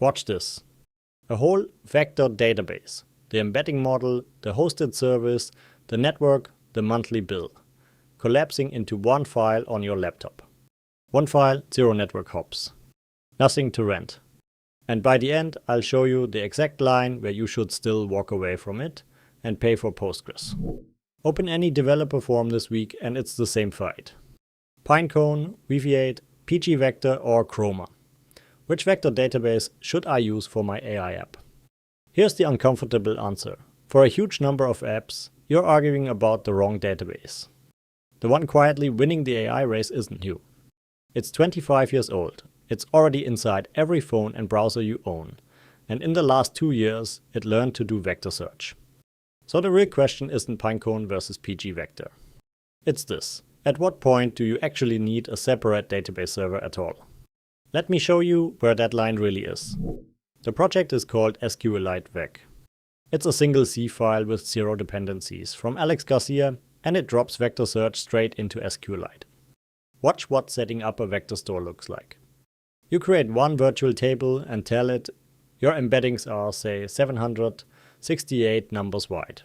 Watch this. A whole vector database, the embedding model, the hosted service, the network, the monthly bill, collapsing into one file on your laptop. One file, 0 network hops. Nothing to rent. And by the end, I'll show you the exact line where you should still walk away from it and pay for Postgres. Open any developer forum this week and it's the same fight. Pinecone, Weaviate, pgvector or Chroma. Which vector database should I use for my AI app? Here's the uncomfortable answer. For a huge number of apps, you're arguing about the wrong database. The one quietly winning the AI race isn't you. It's 25 years old. It's already inside every phone and browser you own. And in the last 2 years, it learned to do vector search. So the real question isn't Pinecone versus pgvector. It's this. At what point do you actually need a separate database server at all? Let me show you where that line really is. The project is called sqlite-vec. It's a single C file with 0 dependencies from Alex Garcia, and it drops vector search straight into SQLite. Watch what setting up a vector store looks like. You create one virtual table and tell it your embeddings are, say, 768 numbers wide.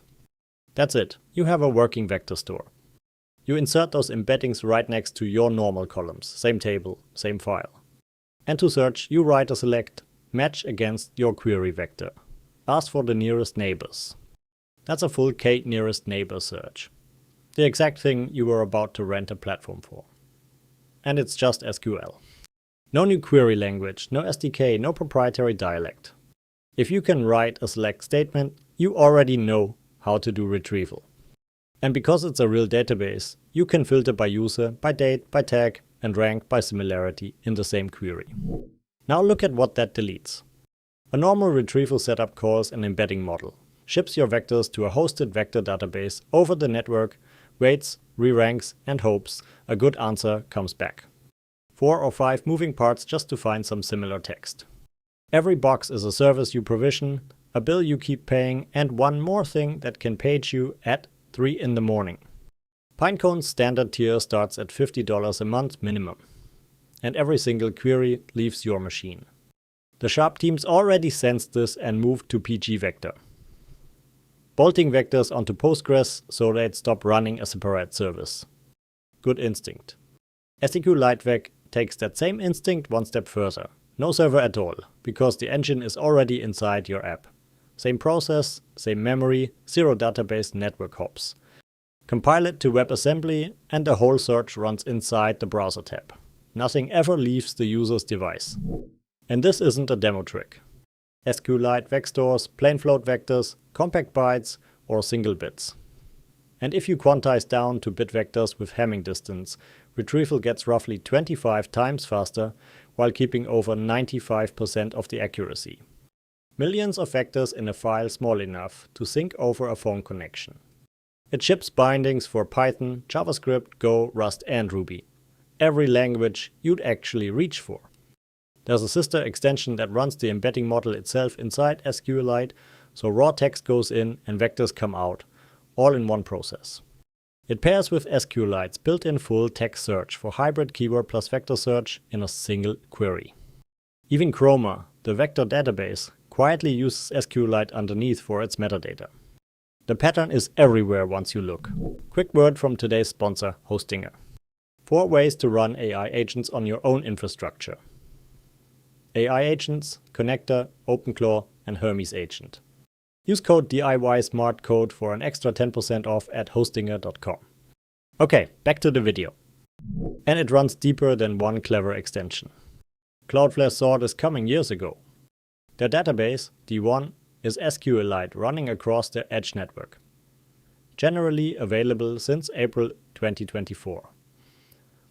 That's it. You have a working vector store. You insert those embeddings right next to your normal columns, same table, same file. And to search, you write a select match against your query vector. Ask for the nearest neighbors. That's a full k-nearest neighbor search. The exact thing you were about to rent a platform for. And it's just SQL. No new query language, no SDK, no proprietary dialect. If you can write a select statement, you already know how to do retrieval. And because it's a real database, you can filter by user, by date, by tag, and rank by similarity in the same query. Now look at what that deletes. A normal retrieval setup calls an embedding model, ships your vectors to a hosted vector database over the network, waits, re-ranks, and hopes a good answer comes back. 4 or 5 moving parts just to find some similar text. Every box is a service you provision, a bill you keep paying, and one more thing that can page you at 3 in the morning. Pinecone's standard tier starts at $50 a month minimum. And every single query leaves your machine. The sharp teams already sensed this and moved to pgvector, bolting vectors onto Postgres so they'd stop running a separate service. Good instinct. sqlite-vec takes that same instinct one step further. No server at all, because the engine is already inside your app. Same process, same memory, 0 database network hops. Compile it to WebAssembly and the whole search runs inside the browser tab. Nothing ever leaves the user's device. And this isn't a demo trick. SQLite-vec stores plain float vectors, compact bytes, or single bits. And if you quantize down to bit vectors with Hamming distance, retrieval gets roughly 25 times faster while keeping over 95% of the accuracy. Millions of vectors in a file small enough to sync over a phone connection. It ships bindings for Python, JavaScript, Go, Rust and Ruby. Every language you'd actually reach for. There's a sister extension that runs the embedding model itself inside SQLite, so raw text goes in and vectors come out, all in one process. It pairs with SQLite's built-in full text search for hybrid keyword plus vector search in a single query. Even Chroma, the vector database, quietly uses SQLite underneath for its metadata. The pattern is everywhere once you look. Quick word from today's sponsor, Hostinger. 4 ways to run AI agents on your own infrastructure. AI agents, connector, OpenClaw, and Hermes agent. Use code DIY_SMART_CODE for an extra 10% off at hostinger.com. Okay, back to the video. And it runs deeper than one clever extension. Cloudflare saw this coming years ago. Their database, D1, is SQLite running across their edge network. Generally available since April 2024.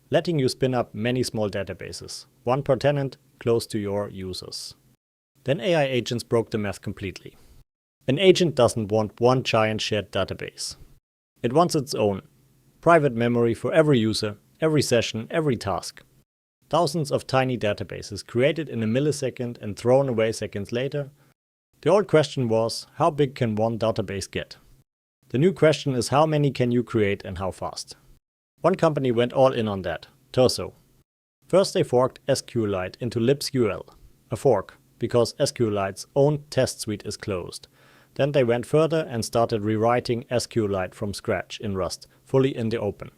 Letting you spin up many small databases, one per tenant, close to your users. Then AI agents broke the math completely. An agent doesn't want one giant shared database. It wants its own, private memory for every user, every session, every task. Thousands of tiny databases created in a millisecond and thrown away seconds later. The old question was, how big can one database get? The new question is, how many can you create and how fast? One company went all in on that, Turso. First they forked SQLite into libsql, a fork, because SQLite's own test suite is closed. Then they went further and started rewriting SQLite from scratch in Rust, fully in the open.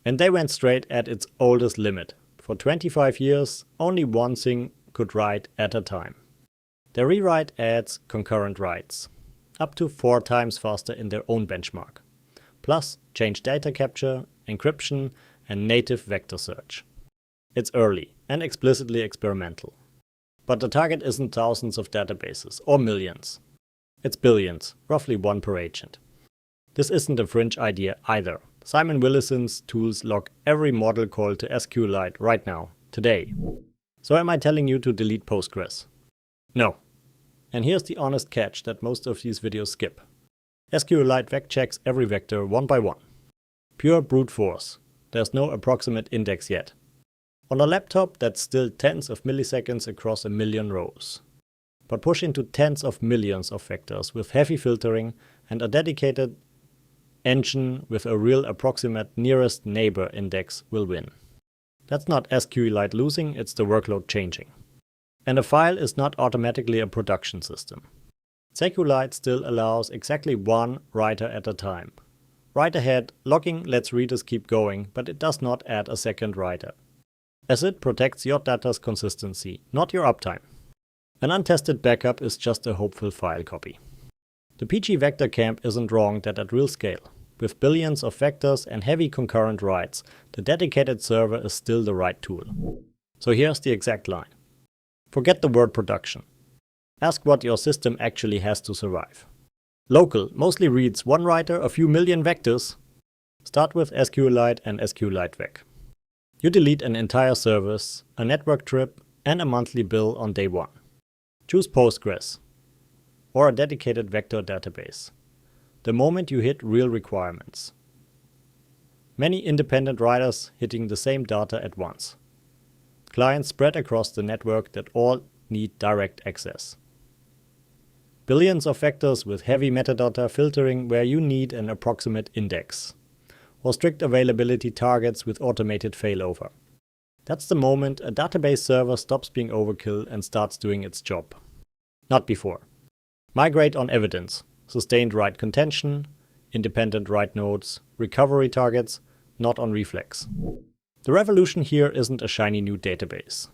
And they went straight at its oldest limit. For 25 years, only one thing could write at a time. Their rewrite adds concurrent writes, up to 4 times faster in their own benchmark. Plus, change data capture, encryption, and native vector search. It's early and explicitly experimental. But the target isn't thousands of databases or millions. It's billions, roughly 1 per agent. This isn't a fringe idea either. Simon Willison's tools log every model call to SQLite right now, today. So am I telling you to delete Postgres? No. And here's the honest catch that most of these videos skip. SQLite-vec checks every vector one by one. Pure brute force. There's no approximate index yet. On a laptop, that's still tens of milliseconds across a million rows. But push into tens of millions of vectors with heavy filtering, and a dedicated engine with a real approximate nearest neighbor index will win. That's not SQLite losing, it's the workload changing. And a file is not automatically a production system. SQLite still allows exactly one writer at a time. Write ahead logging lets readers keep going, but it does not add a second writer, as it protects your data's consistency, not your uptime. An untested backup is just a hopeful file copy. The pgvector camp isn't wrong that at real scale, with billions of vectors and heavy concurrent writes, the dedicated server is still the right tool. So here's the exact line. Forget the word production. Ask what your system actually has to survive. Local mostly reads one writer, a few million vectors. Start with SQLite and SQLite-vec. You delete an entire service, a network trip, and a monthly bill on day 1. Choose Postgres or a dedicated vector database. The moment you hit real requirements. Many independent writers hitting the same data at once. Clients spread across the network that all need direct access. Billions of vectors with heavy metadata filtering where you need an approximate index. Or strict availability targets with automated failover. That's the moment a database server stops being overkill and starts doing its job. Not before. Migrate on evidence, sustained write contention, independent write nodes, recovery targets, not on Reflex. The revolution here isn't a shiny new database.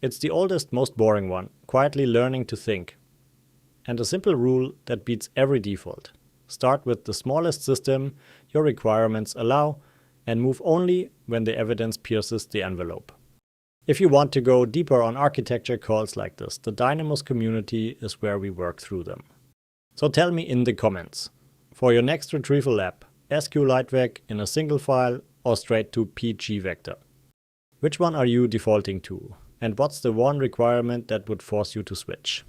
It's the oldest, most boring one, quietly learning to think. And a simple rule that beats every default. Start with the smallest system your requirements allow and move only when the evidence pierces the envelope. If you want to go deeper on architecture calls like this, the DYNAMOUS community is where we work through them. So tell me in the comments, for your next retrieval app, SQLite-vec in a single file or straight to pgvector. Which one are you defaulting to? And what's the one requirement that would force you to switch?